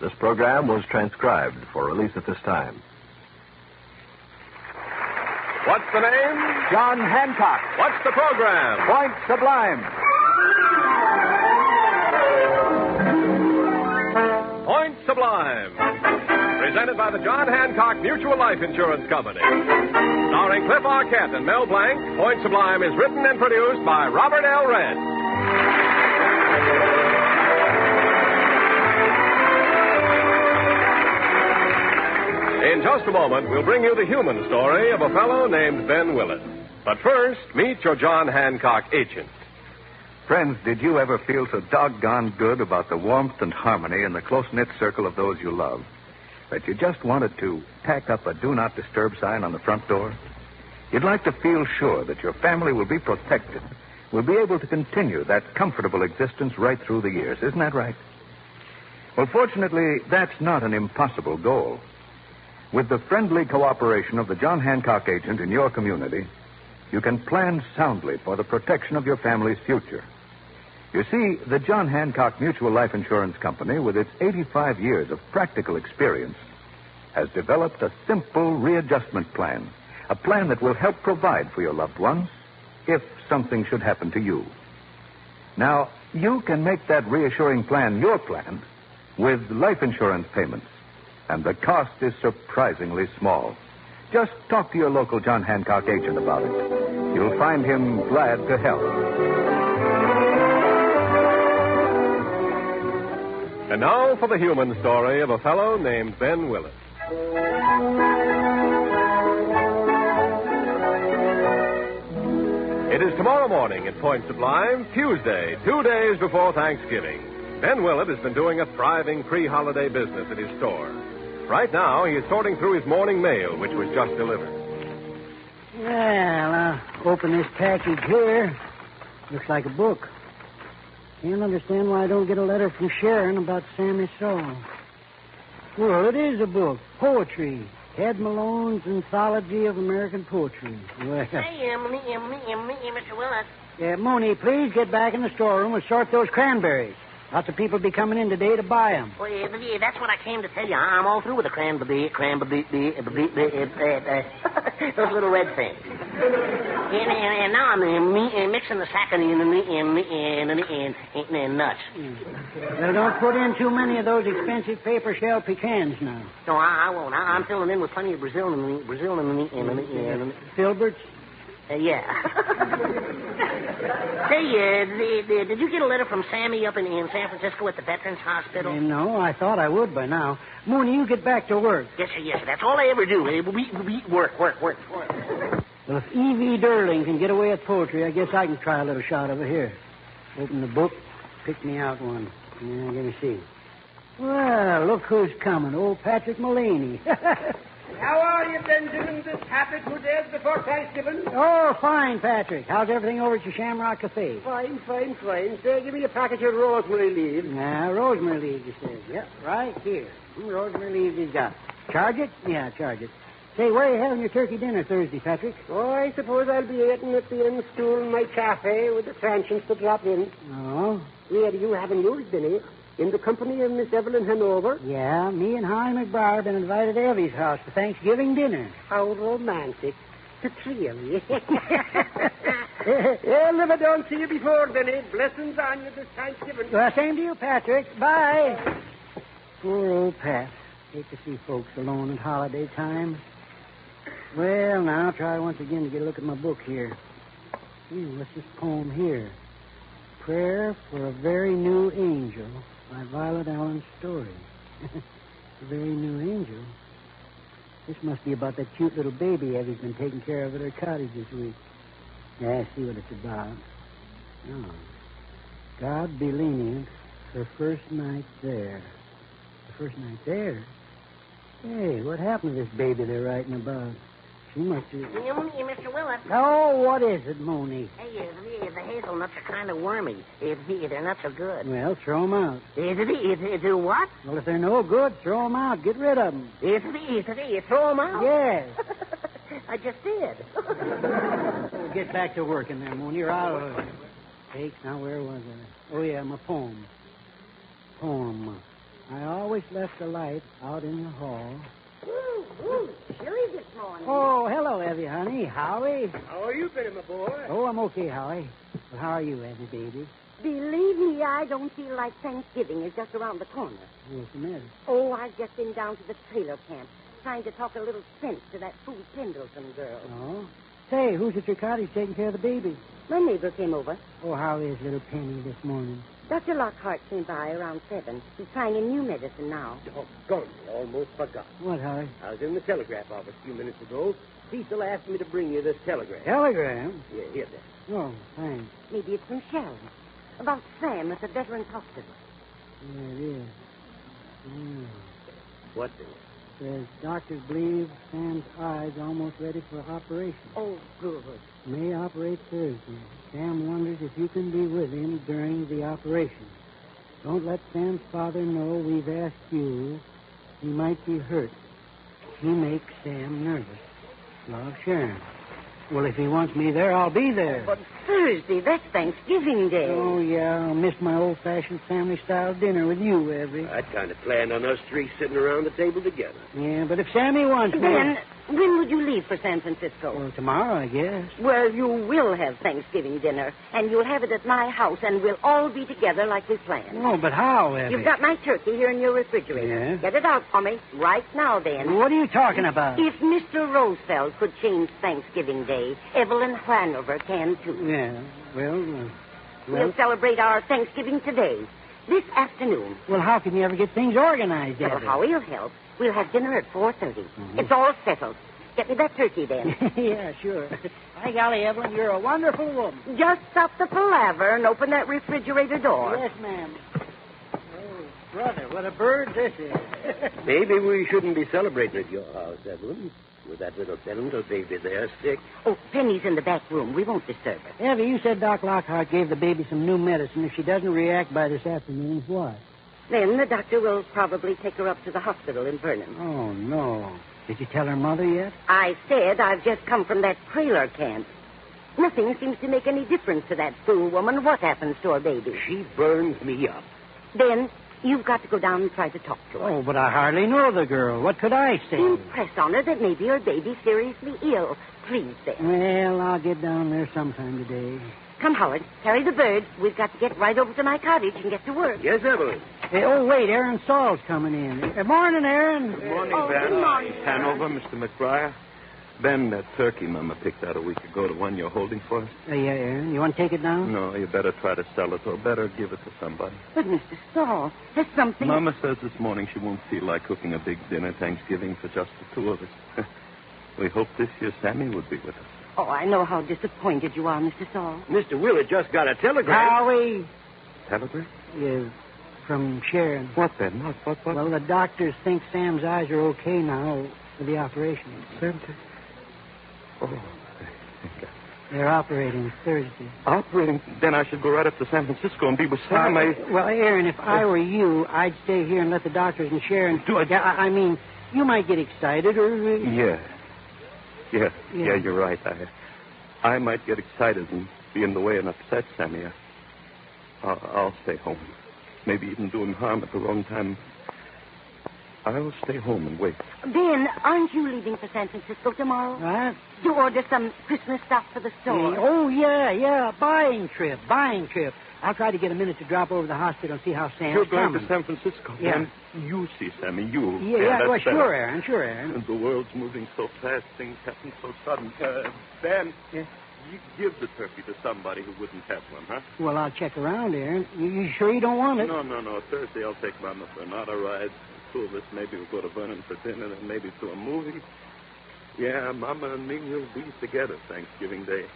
This program was transcribed for release at this time. What's the name? John Hancock. What's the program? Point Sublime. Point Sublime. Presented by the John Hancock Mutual Life Insurance Company. Starring Cliff Arquette and Mel Blanc, Point Sublime is written and produced by Robert L. Red. In just a moment, we'll bring you the human story of a fellow named Ben Willet. But first, meet your John Hancock agent. Friends, did you ever feel so doggone good about the warmth and harmony in the close-knit circle of those you love that you just wanted to tack up a do not disturb sign on the front door? You'd like to feel sure that your family will be protected, will be able to continue that comfortable existence right through the years. Isn't that right? Well, fortunately, that's not an impossible goal. With the friendly cooperation of the John Hancock agent in your community, you can plan soundly for the protection of your family's future. You see, the John Hancock Mutual Life Insurance Company, with its 85 years of practical experience, has developed a simple readjustment plan, a plan that will help provide for your loved ones if something should happen to you. Now, you can make that reassuring plan your plan with life insurance payments, and the cost is surprisingly small. Just talk to your local John Hancock agent about it. You'll find him glad to help. And now for the human story of a fellow named Ben Willet. It is tomorrow morning at Point Sublime, Tuesday, 2 days before Thanksgiving. Ben Willet has been doing a thriving pre-holiday business at his store. Right now, he is sorting through his morning mail, which was just delivered. Well, I'll open this package here. Looks like a book. Can't understand why I don't get a letter from Sharon about Sammy Saul. Well, it is a book. Poetry. Ted Malone's Anthology of American Poetry. Well. Hey, Mr. Willet. Mooney, please get back in the storeroom and sort those cranberries. Lots of people be coming in today to buy them. Well, that's what I came to tell you. I'm all through with the cranberry, those little red things. And now I'm mixing the saccharine and nuts. Well, don't put in too many of those expensive paper shell pecans now. No, I won't. I'm filling in with plenty of Brazil and Filberts? Yeah. Say, did you get a letter from Sammy up in San Francisco at the Veterans Hospital? No, I thought I would by now. Mooney, you get back to work. Yes, sir. That's all I ever do. Work. Well, if E.V. Durling can get away at poetry, I guess I can try a little shot of it here. Open the book, pick me out one. Yeah, let me see. Well, look who's coming. Old Patrick Mullaney. How are you, Benjamin, this happy 2 days before Thanksgiving? Oh, fine, Patrick. How's everything over at your Shamrock Cafe? Fine. Say, give me a package of rosemary leaves. Rosemary leaves, you said. Yep, right here. Rosemary leaves he's got. Charge it? Yeah, charge it. Say, where are you having your turkey dinner Thursday, Patrick? Oh, I suppose I'll be eating at the inn stool in my cafe with the transients to drop in. Oh? Where are you having yours, Benny? In the company of Miss Evelyn Hanover? Yeah, me and Harry McBriar have been invited to Evie's house for Thanksgiving dinner. How romantic. The three of you. Well, never don't see you before, Benny. Blessings on you this Thanksgiving. Well, same to you, Patrick. Bye. Poor old Pat. Hate to see folks alone at holiday time. Well, now, I'll try once again to get a look at my book here. What's this poem here? Prayer for a Very New Angel by Violet Allen Story. A very new angel. This must be about that cute little baby Evie's been taking care of at her cottage this week. Yeah, I see what it's about. Oh. God be lenient, her first night there. The first night there? Hey, what happened to this baby they're writing about? She must have... Mr. Willet. Oh, what is it, Mooney? Hey, the hazelnuts are kind of wormy. They're not so good. Well, throw them out. Do what? Well, if they're no good, throw them out. Get rid of them. Throw them out? Yes. I just did. Well, get back to work in there, Mooney, or I'll... Take, now, where was I? Oh, yeah, my poem. I always left the light out in the hall. Ooh, chilly this morning. Oh, hello, Evie, honey. Howie. How are you been, my boy? Oh, I'm okay, Howie. Well, how are you, Evie, baby? Believe me, I don't feel like Thanksgiving is just around the corner. What's the matter? Oh, I've just been down to the trailer camp trying to talk a little sense to that Fool Pendleton girl. Oh? Say, who's at your cottage taking care of the baby? My neighbor came over. Oh, how is little Penny this morning? Dr. Lockhart came by around 7. He's trying a new medicine now. Doggone me, almost forgot. What, Howie? I was in the telegraph office a few minutes ago. Cecil asked me to bring you this telegram. Telegram? Yeah, here then. Oh, thanks. Maybe it's from Sharon. About Sam at the Veterans Hospital. Yeah, it is. What's it? Says doctors believe Sam's eye's almost ready for operation. Oh, good. May operate Thursday. Sam wonders if you can be with him during the operation. Don't let Sam's father know we've asked you. He might be hurt. He makes Sam nervous. Love, Sharon. Well, if he wants me there, I'll be there. But Thursday, that's Thanksgiving Day. Oh, yeah, I'll miss my old-fashioned family-style dinner with you, Evie. I'd kind of planned on us three sitting around the table together. Yeah, but if Sammy wants me... Then, when would you leave for San Francisco? Well, tomorrow, I guess. Well, you will have Thanksgiving dinner, and you'll have it at my house, and we'll all be together like we planned. Oh, but how, Evie? You've got my turkey here in your refrigerator. Yeah? Get it out for me right now, then. What are you talking about? If Mr. Roosevelt could change Thanksgiving Day, Evelyn Hanover can, too. Yeah, well... We'll celebrate our Thanksgiving today, this afternoon. Well, how can you ever get things organized, Well, Evie? how will help. We'll have dinner at 4:30. It's all settled. Get me that turkey, then. Yeah, sure. By golly, Evelyn, you're a wonderful woman. Just stop the palaver and open that refrigerator door. Yes, ma'am. Oh, brother, what a bird this is. Maybe we shouldn't be celebrating at your house, Evelyn. With that little sentimental baby there sick. Oh, Penny's in the back room. We won't disturb her. Evie, you said Doc Lockhart gave the baby some new medicine. If she doesn't react by this afternoon, what? Then the doctor will probably take her up to the hospital in Vernon. Oh, no. Did you tell her mother yet? I said I've just come from that trailer camp. Nothing seems to make any difference to that fool woman. What happens to her baby? She burns me up. Then you've got to go down and try to talk to her. Oh, but I hardly know the girl. What could I say? Impress on her that maybe her baby's seriously ill. Please, then. Well, I'll get down there sometime today. Come, Howard. Carry the bird. We've got to get right over to my cottage and get to work. Yes, Evelyn. Hey, oh, wait, Aaron Saul's coming in. Good morning, Aaron. Good morning, Oh, Ben. good morning. Hanover, Mr. McBride. Ben, that turkey Mama picked out a week ago, the one you're holding for us? Yeah, Aaron. You want to take it down? No, you better try to sell it, or better give it to somebody. But, Mr. Saul, there's something... Mama says this morning she won't feel like cooking a big dinner Thanksgiving for just the two of us. We hope this year Sammy would be with us. Oh, I know how disappointed you are, Mr. Saul. Mr. Willett just got a telegram. Howie. Telegram? Yeah, from Sharon. What then? What? Well, the doctors think Sam's eyes are okay now for the operation. Oh, thank God. They're operating Thursday. Operating? Then I should go right up to San Francisco and be with Sam. Well, Aaron, if I were you, I'd stay here and let the doctors and Sharon... Yeah, I mean, you might get excited or... Yeah, you're right. I might get excited and be in the way and upset Sammy. I'll stay home. Maybe even do him harm at the wrong time. I'll stay home and wait. Ben, aren't you leaving for San Francisco tomorrow? What? To order some Christmas stuff for the store. Oh, yeah. Buying trip. I'll try to get a minute to drop over to the hospital and see how Sam's You're going coming. to San Francisco, Yeah. Ben? You see, Sammy, you. Yeah, that's well, better. sure, Aaron. And the world's moving so fast, things happen so sudden. Ben, Yeah? you give the turkey to somebody who wouldn't have one, huh? Well, I'll check around, Aaron. You sure you don't want it? No. Thursday I'll take Mama for an auto ride. Two of us maybe we'll go to Vernon for dinner and maybe to a movie. Yeah, Mama and me will be together Thanksgiving Day.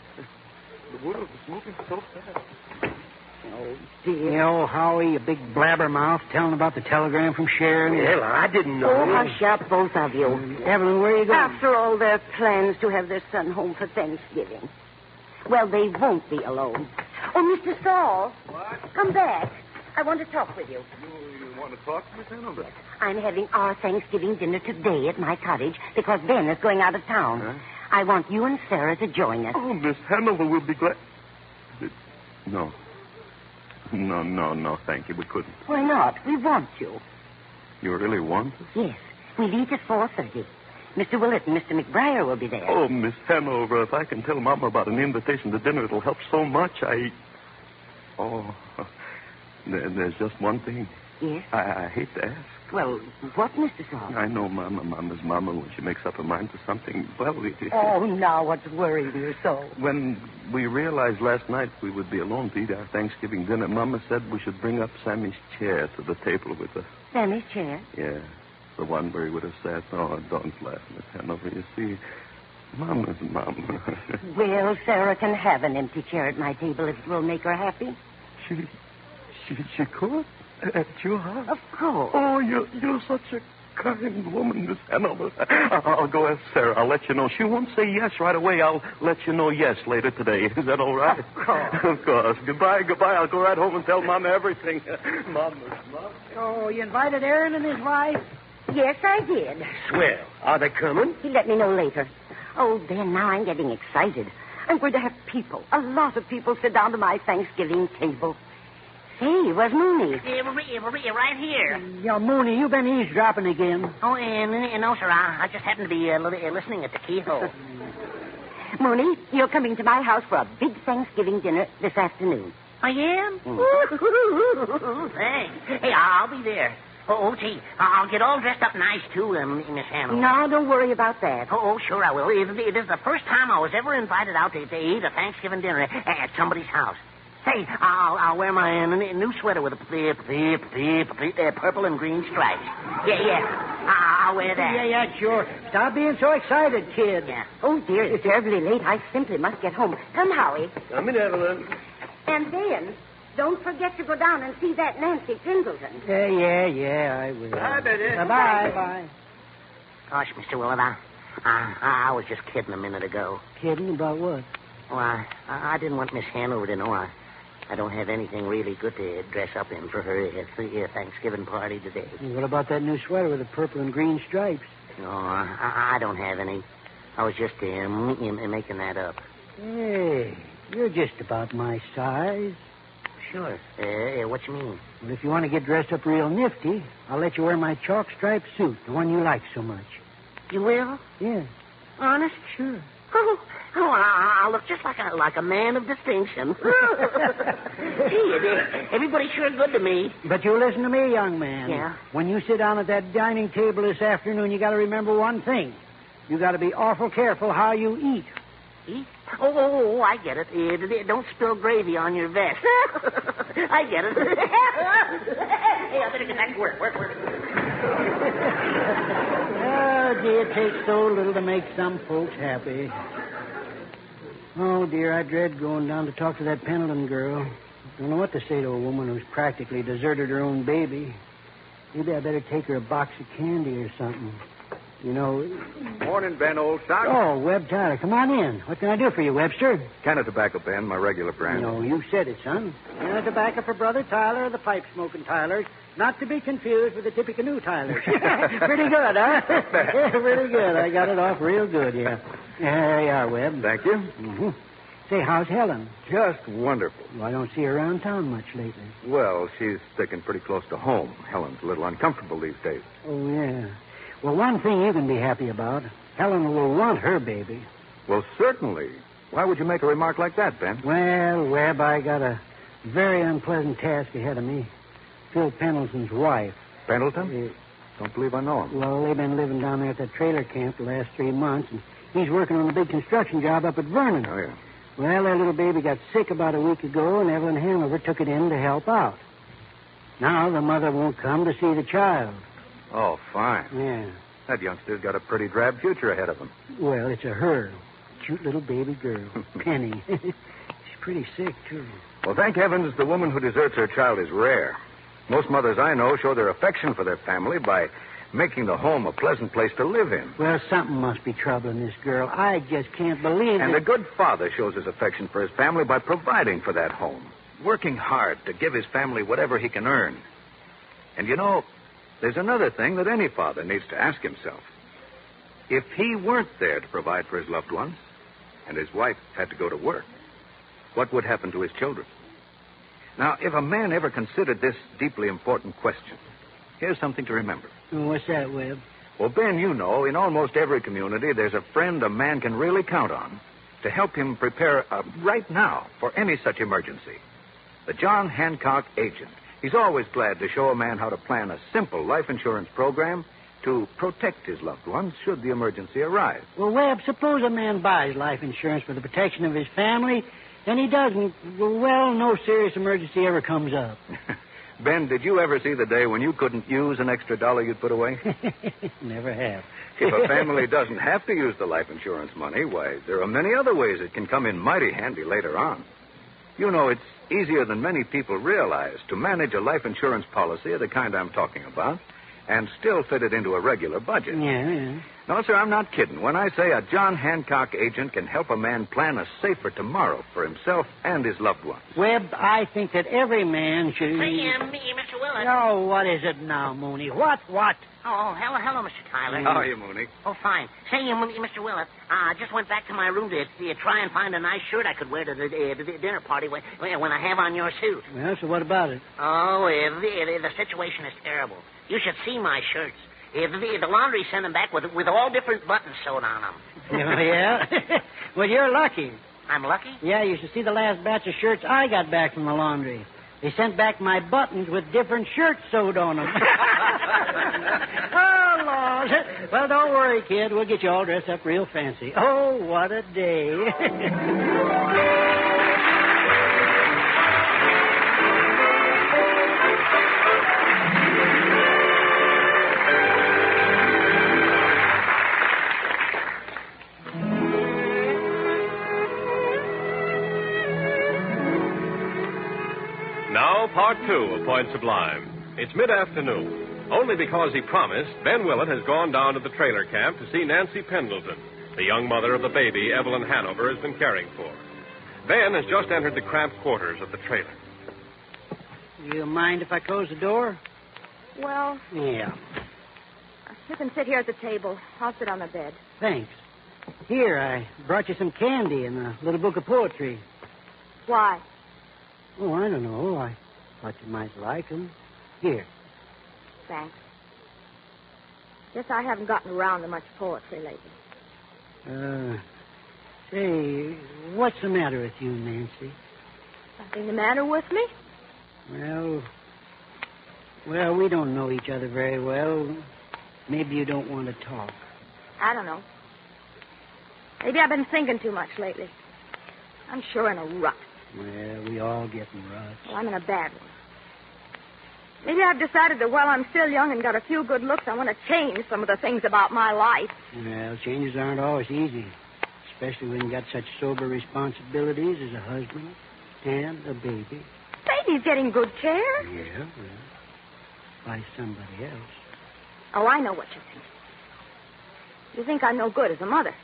The world is moving so fast. Oh, dear. You know, Howie, you big blabbermouth, telling about the telegram from Sharon. Well, I didn't know. Oh, hush up, both of you. Evelyn, where are you going? After all their plans to have their son home for Thanksgiving. Well, they won't be alone. Oh, Mr. Saul. What? Come back. I want to talk with you. You want to talk to me, Hanover? I'm having our Thanksgiving dinner today at my cottage because Ben is going out of town. Huh? I want you and Sarah to join us. Oh, Miss Hanover will be glad. No, thank you. We couldn't. Why not? We want you. You really want us? Yes. We leave at 4:30. Mr. Willet and Mr. McBriar will be there. Oh, Miss Hanover, if I can tell Mama about an invitation to dinner, it'll help so much. Oh, there's just one thing. Yes? I hate to ask. Well, what, Mr. Salt? I know Mama's Mama when she makes up her mind to something. Well, Oh, now what's worried you so? When we realized last night we would be alone to eat our Thanksgiving dinner, Mama said we should bring up Sammy's chair to the table with us. Sammy's chair? Yeah, the one where he would have sat. Oh, don't laugh, Miss Hanover. You see, Mama's Mama. Well, Sarah can have an empty chair at my table if it will make her happy. She could? At your house? Of course. Oh, you're such a kind woman, Miss Hanover. I'll go ask Sarah. I'll let you know. She won't say yes right away. I'll let you know yes later today. Is that all right? Of course. Of course. Goodbye. I'll go right home and tell Mama everything. Mama. Oh, you invited Aaron and his wife? Yes, I did. Swell. Are they coming? He let me know later. Oh, Ben, now I'm getting excited. I'm going to have people, a lot of people, sit down to my Thanksgiving table. Say, where's Mooney? We're right here. Yeah, Mooney, you been eavesdropping again. Oh, no, sir. I just happened to be listening at the keyhole. Mooney, you're coming to my house for a big Thanksgiving dinner this afternoon. I am? Thanks. Hey, I'll be there. Oh, gee, I'll get all dressed up nice, too, Miss Hanover. No, don't worry about that. Oh, sure I will. It is the first time I was ever invited out to eat a Thanksgiving dinner at somebody's house. Say, I'll wear my new sweater with a purple and green stripes. Yeah. I'll wear that. Yeah, sure. Stop being so excited, kid. Yeah. Oh, dear, it's terribly late. I simply must get home. Come, Howie. Come in, Evelyn. And then, don't forget to go down and see that Nancy Pendleton. Yeah, I will. Bye, Betty. Bye. Gosh, Mr. Willett, I was just kidding a minute ago. Kidding about what? Well, I didn't want Miss Hanover to know I don't have anything really good to dress up in for her Thanksgiving party today. What about that new sweater with the purple and green stripes? No, I don't have any. I was just making that up. Hey, you're just about my size. Sure. What you mean? Well, if you want to get dressed up real nifty, I'll let you wear my chalk striped suit, the one you like so much. You will? Yeah. Honest? Sure. Oh, I'll look just like a man of distinction. Gee, everybody's sure good to me. But you listen to me, young man. Yeah? When you sit down at that dining table this afternoon, you got to remember one thing. You got to be awful careful how you eat. Eat? Oh, I get it. Don't spill gravy on your vest. I get it. Hey, I better get back to work. Oh, dear, it takes so little to make some folks happy. Oh, dear, I dread going down to talk to that Pendleton girl. Don't know what to say to a woman who's practically deserted her own baby. Maybe I better take her a box of candy or something. You know... Morning, Ben, old sock. Oh, Webb Tyler, come on in. What can I do for you, Webster? Can of tobacco, Ben, my regular brand. No, you said it, son. Can of tobacco for Brother Tyler, the pipe-smoking Tylers. Not to be confused with the Tippecanoe Tylers. Pretty good, huh? Yeah, pretty good. I got it off real good, yeah. There you are, Webb. Thank you. Mm-hmm. Say, how's Helen? Just wonderful. Well, I don't see her around town much lately. Well, she's sticking pretty close to home. Helen's a little uncomfortable these days. Oh, yeah. Well, one thing you can be happy about. Helen will want her baby. Well, certainly. Why would you make a remark like that, Ben? Well, Webb, I got a very unpleasant task ahead of me. Phil Pendleton's wife. Pendleton? Don't believe I know him. Well, they've been living down there at that trailer camp the last 3 months, and he's working on a big construction job up at Vernon. Oh, yeah. Well, their little baby got sick about a week ago, and Evelyn Hanover took it in to help out. Now the mother won't come to see the child. Oh, fine. Yeah. That youngster's got a pretty drab future ahead of him. Well, it's a her. Cute little baby girl. Penny. She's pretty sick, too. Well, thank heavens the woman who deserts her child is rare. Most mothers I know show their affection for their family by making the home a pleasant place to live in. Well, something must be troubling this girl. I just can't believe And it. a good father shows his affection for his family by providing for that home, working hard to give his family whatever he can earn. And you know, there's another thing that any father needs to ask himself. If he weren't there to provide for his loved ones, and his wife had to go to work, what would happen to his children? Now, if a man ever considered this deeply important question, here's something to remember. Oh, what's that, Webb? Well, Ben, you know, in almost every community, there's a friend a man can really count on to help him prepare right now for any such emergency. The John Hancock agent. He's always glad to show a man how to plan a simple life insurance program to protect his loved ones should the emergency arise. Well, Webb, suppose a man buys life insurance for the protection of his family, and he doesn't. Well, no serious emergency ever comes up. Ben, did you ever see the day when you couldn't use an extra dollar you'd put away? Never have. If a family doesn't have to use the life insurance money, why, there are many other ways it can come in mighty handy later on. You know, it's easier than many people realize to manage a life insurance policy of the kind I'm talking about and still fit it into a regular budget. Yeah. No, sir, I'm not kidding when I say a John Hancock agent can help a man plan a safer tomorrow for himself and his loved ones. Webb, I think that every man should... Say, Mr. Willet. Oh, what is it now, Mooney? What? Oh, hello, Mr. Tyler. How are you, Mooney? Oh, fine. Say, Mr. Willet, I just went back to my room to try and find a nice shirt I could wear to the dinner party when I have on your suit. Well, so what about it? Oh, the situation is terrible. You should see my shirts. The laundry sent them back with all different buttons sewed on them. Oh, yeah? Well, you're lucky. I'm lucky? Yeah, you should see the last batch of shirts I got back from the laundry. They sent back my buttons with different shirts sewed on them. Oh, Lord. Well, don't worry, kid. We'll get you all dressed up real fancy. Oh, what a day. Now, part 2 of Point Sublime. It's mid-afternoon. Only because he promised, Ben Willet has gone down to the trailer camp to see Nancy Pendleton, the young mother of the baby Evelyn Hanover has been caring for. Ben has just entered the cramped quarters of the trailer. You mind if I close the door? Well, Yeah. you can sit here at the table. I'll sit on the bed. Thanks. Here, I brought you some candy and a little book of poetry. Why? Oh, I don't know. I thought you might like them. Here. Thanks. Guess I haven't gotten around to much poetry lately. Say, what's the matter with you, Nancy? Something the matter with me? Well, we don't know each other very well. Maybe you don't want to talk. I don't know. Maybe I've been thinking too much lately. I'm sure in a rut. Well, we all get in ruts. Well, I'm in a bad one. Maybe I've decided that while I'm still young and got a few good looks, I want to change some of the things about my life. Well, changes aren't always easy, especially when you got such sober responsibilities as a husband and a baby. Baby's getting good care. Yeah, well, by somebody else. Oh, I know what you think. You think I'm no good as a mother.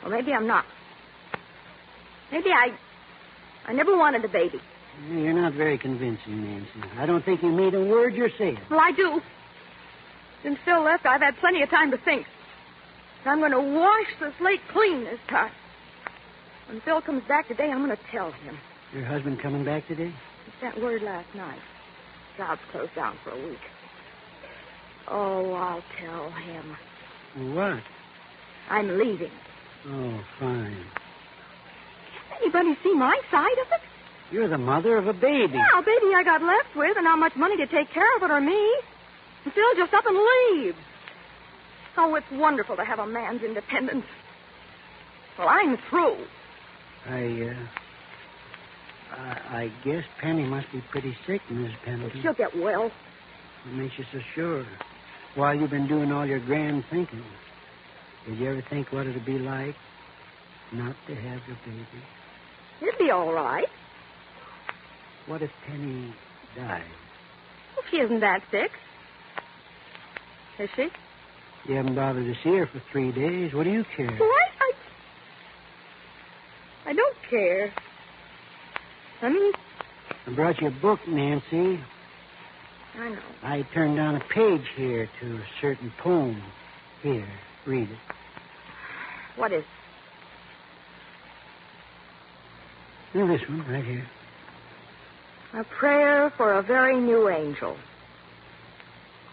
Well, maybe I'm not. Maybe I never wanted a baby. You're not very convincing, Nancy. I don't think you mean a word you're saying. Well, I do. Since Phil left, I've had plenty of time to think. I'm going to wash the slate clean this time. When Phil comes back today, I'm going to tell him. Your husband coming back today? He sent word last night. Job's closed down for a week. Oh, I'll tell him. What? I'm leaving. Oh, fine. Can't anybody see my side of it? You're the mother of a baby. Yeah, a baby I got left with and how much money to take care of it or me. And Phil just up and leaves. Oh, it's wonderful to have a man's independence. Well, I'm through. I guess Penny must be pretty sick, Miss Pendleton. She'll get well. What makes you so sure? While you've been doing all your grand thinking, did you ever think what it'd be like not to have your baby? It'll be all right. What if Penny died? Well, she isn't that sick. Is she? You haven't bothered to see her for 3 days. What do you care? What? I don't care. I mean... I brought you a book, Nancy. I know. I turned down a page here to a certain poem. Here, read it. What is it? Now, this one, right here. A prayer for a very new angel.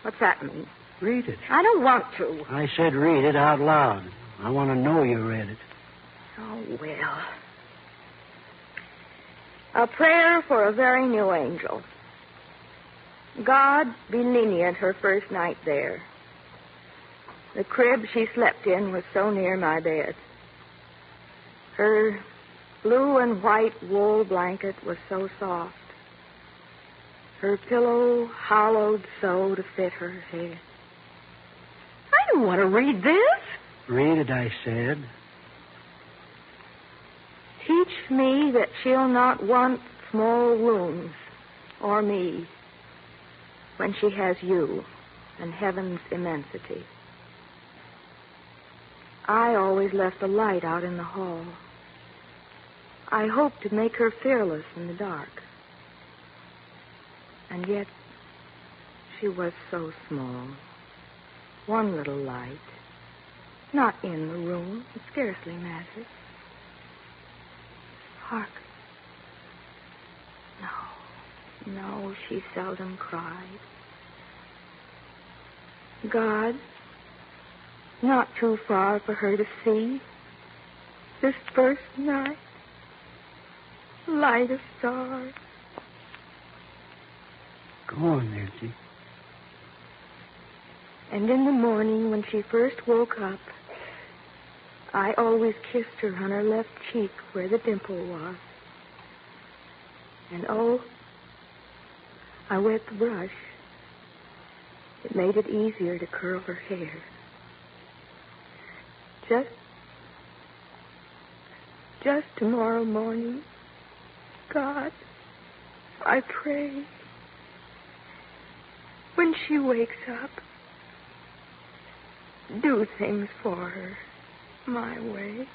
What's that mean? Read it. I don't want to. I said read it out loud. I want to know you read it. Oh, well. A prayer for a very new angel. God be lenient her first night there. The crib she slept in was so near my bed. Her blue and white wool blanket was so soft. Her pillow hollowed so to fit her head. I don't want to read this. Read it, I said. Teach me that she'll not want small rooms or me when she has you and heaven's immensity. I always left a light out in the hall. I hoped to make her fearless in the dark. And yet, she was so small. One little light. Not in the room. It scarcely matters. Hark. No, she seldom cried. God, not too far for her to see. This first night, light a star. Go on, Nancy. And in the morning, when she first woke up, I always kissed her on her left cheek where the dimple was. And oh, I wet the brush. It made it easier to curl her hair. Just tomorrow morning, God, I pray, when she wakes up, do things for her my way.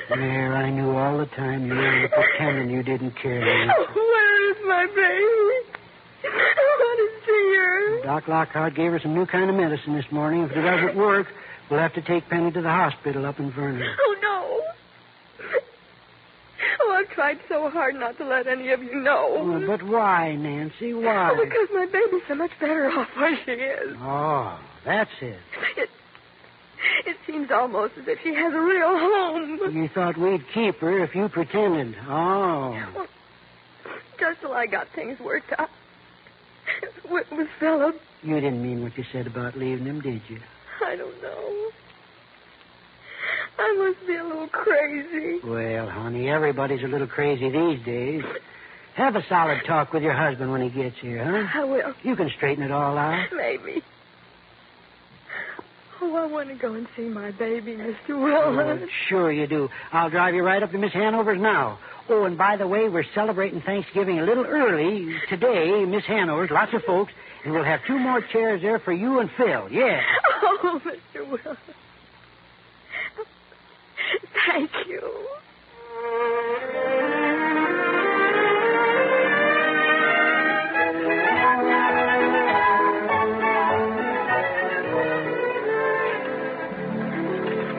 There, I knew all the time you were pretending you didn't care. Nancy. Where is my baby? I want to see her. Doc Lockhart gave her some new kind of medicine this morning. If it doesn't work, we'll have to take Penny to the hospital up in Vernon. Oh, no. Oh, I've tried so hard not to let any of you know. Oh, but why, Nancy? Why? Oh, because my baby's so much better off where she is. Oh, that's it. It seems almost as if she has a real home. You thought we'd keep her if you pretended. Oh. Well, just till I got things worked out with Philip. You didn't mean what you said about leaving him, did you? I don't know. I must be a little crazy. Well, honey, everybody's a little crazy these days. Have a solid talk with your husband when he gets here, huh? I will. You can straighten it all out. Maybe. Oh, I want to go and see my baby, Mr. Willet. Oh, sure you do. I'll drive you right up to Miss Hanover's now. Oh, and by the way, we're celebrating Thanksgiving a little early today, Miss Hanover's, lots of folks, and we'll have 2 more chairs there for you and Phil. Yeah. Oh, Mr. Willet. Thank you.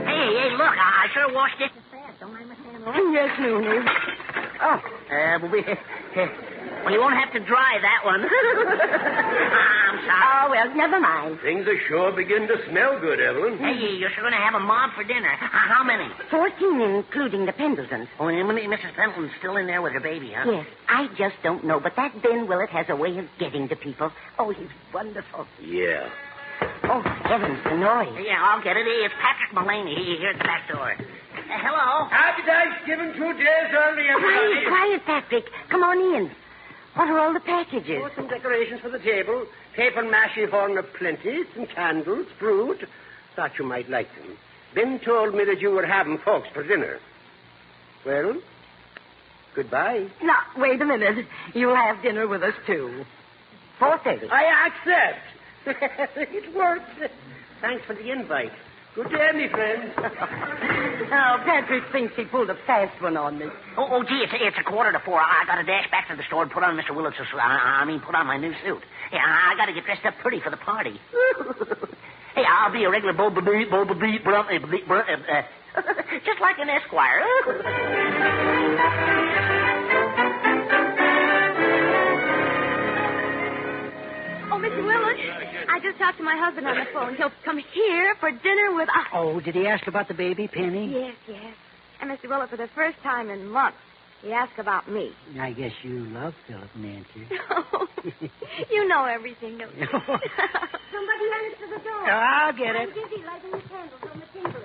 Hey, look, I sure washed this fast. Don't I, Miss Hanover? Yes, Mooney. Well, you won't have to dry that one. I'm sorry. Oh, well, never mind. Things are sure beginning to smell good, Evelyn. Hey, you're sure going to have a mob for dinner. How many? 14, including the Pendletons. Oh, and Mrs. Pendleton's still in there with her baby, huh? Yes, I just don't know, but that Ben Willet has a way of getting to people. Oh, he's wonderful. Yeah. Oh, heavens, the noise. Yeah, I'll get it. It's Patrick Mullaney here at the back door. Hello? Happy Thanksgiving 2 days early, everybody. Quiet, Patrick. Come on in. What are all the packages? Oh, some decorations for the table. Paper mache horn of plenty. Some candles, fruit. Thought you might like them. Ben told me that you were having folks for dinner. Well, goodbye. Now, wait a minute. You'll have dinner with us, too. 4:30. I accept. It works. Thanks for the invite. Good day, me friends. Oh, Patrick thinks he pulled a fast one on me. Oh, gee, it's 4:45. I got to dash back to the store and put on Mr. Willett's, put on my new suit. Yeah, I got to get dressed up pretty for the party. Hey, I'll be a regular just like an esquire. just talked to my husband on the phone. He'll come here for dinner with us. Oh, did he ask about the baby, Penny? Yes. And Mr. Willet, for the first time in months, he asked about me. I guess you love Philip, Nancy. No. You know everything, don't you? Somebody answer the door. I'll get it. I'm busy lighting the candles on the table.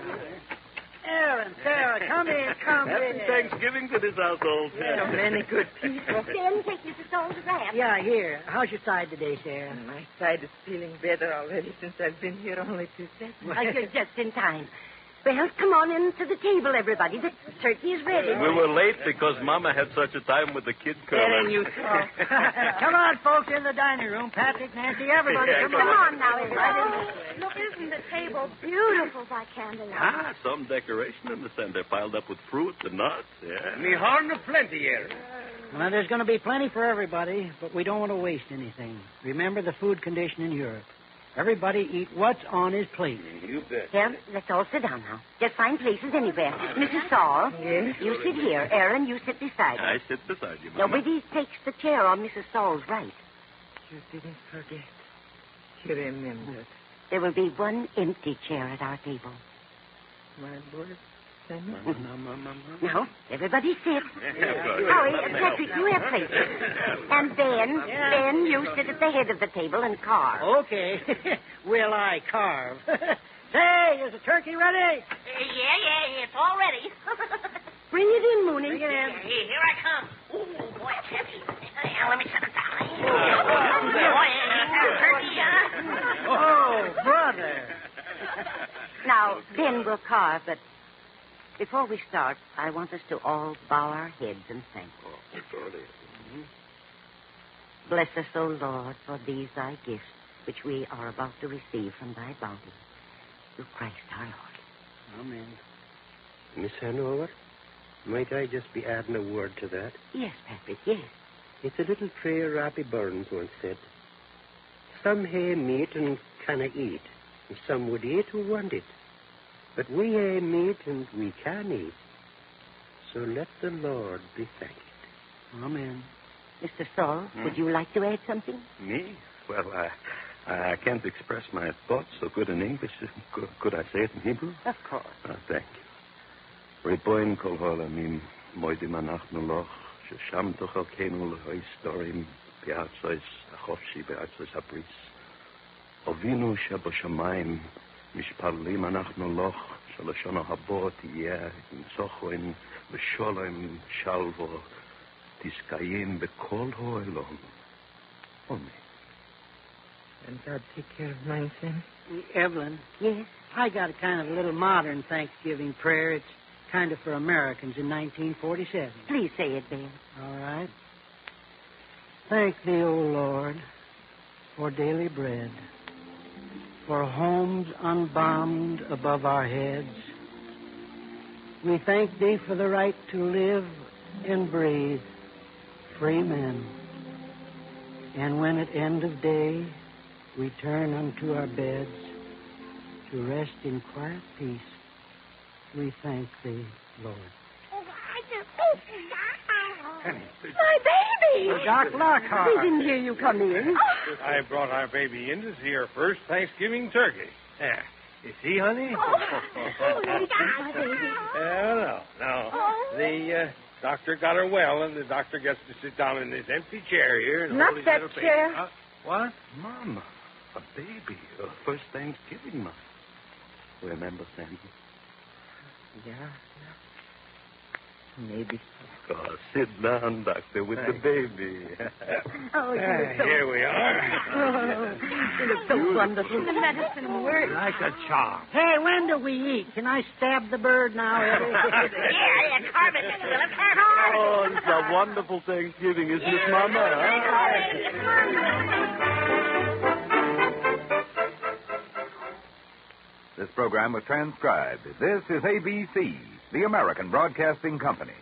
Aaron, Sarah, come in. Happy Thanksgiving to this household. So many good people. Ben, take Mrs. Soul's wrap. Yeah, here. How's your side today, Sarah? My side is feeling better already since I've been here only 2 seconds. You're just in time. Well, come on in to the table, everybody. The turkey is ready. We were late because Mama had such a time with the kid Better curler. you talk. Come on, folks, in the dining room. Patrick, Nancy, everybody, come Come on. on now, everybody. Look, isn't the table beautiful by candlelight? Some decoration in the center piled up with fruit and nuts. Yeah. Me horn of plenty here. Well, there's going to be plenty for everybody, but we don't want to waste anything. Remember the food condition in Europe. Everybody eat what's on his plate. You bet. Well, let's all sit down now. Just find places anywhere. Mrs. Saul, Yes? you sit here. Aaron, you sit beside I her. sit beside you, Mama. Nobody takes the chair on Mrs. Saul's right. You didn't forget. You remembered. There will be one empty chair at our table. My word, Sammy. Now, everybody sit. Good. Hurry, Patrick, you have places. And Ben, you sit at the head of the table and carve. Okay. Will I carve? Say, is the turkey ready? Yeah, it's all ready. Bring it in, Mooney. Bring it in. Here I come. Ooh, boy, it's heavy. Let me set it down. Turkey, Oh, brother. Now, Ben will carve, but before we start, I want us to all bow our heads and thank you. Bless us, O Lord, for these thy gifts, which we are about to receive from thy bounty. Through Christ our Lord. Amen. Miss Hanover, might I just be adding a word to that? Yes, Patrick, yes. It's a little prayer Robbie Burns once said. Some hae meat and canna eat, and some would eat who want it. But we hae meat and we can eat. So let the Lord be thanked. Amen. Mr. Saul, would you like to add something? Me? Well, I can't express my thoughts so good in English. Could I say it in Hebrew? Of course. Thank you. Riboin kol ha'olamim, moedim anachnu loch, shesham tochalkenu lehoistorim, be'atzois hachofshi be'atzois habris. Ovinu sheboshamayim, mishpalim anachnu loch, shaloshono habo tiyeh, imsochoin, v'sholem shalvo, tiskayim bekol ho'elom. Amen. And God take care of mine, Sam. Evelyn, Yes? I got a kind of a little modern Thanksgiving prayer. It's kind of for Americans in 1947. Please say it, Ben. All right. Thank thee, O Lord, for daily bread, for homes unbombed above our heads. We thank thee for the right to live and breathe, free men. And when at end of day we turn unto our beds to rest in quiet peace, we thank thee, Lord. My baby! Doc Lockhart. We didn't hear you come in. I brought our baby in to see her first Thanksgiving turkey. Yeah. You see, honey? My baby. No. The doctor got her well, and the doctor gets to sit down in this empty chair here and Not hold his that little chair. baby. What? Mama, a baby, first Thanksgiving, Mama. Remember, Sandy? Yeah. Maybe. Oh, sit down, Doctor, with the baby. Oh, you look so... Here we are. You look so wonderful. The medicine works. Like a charm. Hey, when do we eat? Can I stab the bird now, Eddie? Yeah, carve it, Mr. Willet, carve it. Oh, it's a wonderful Thanksgiving, isn't it, Mama? This program was transcribed. This is ABC, the American Broadcasting Company.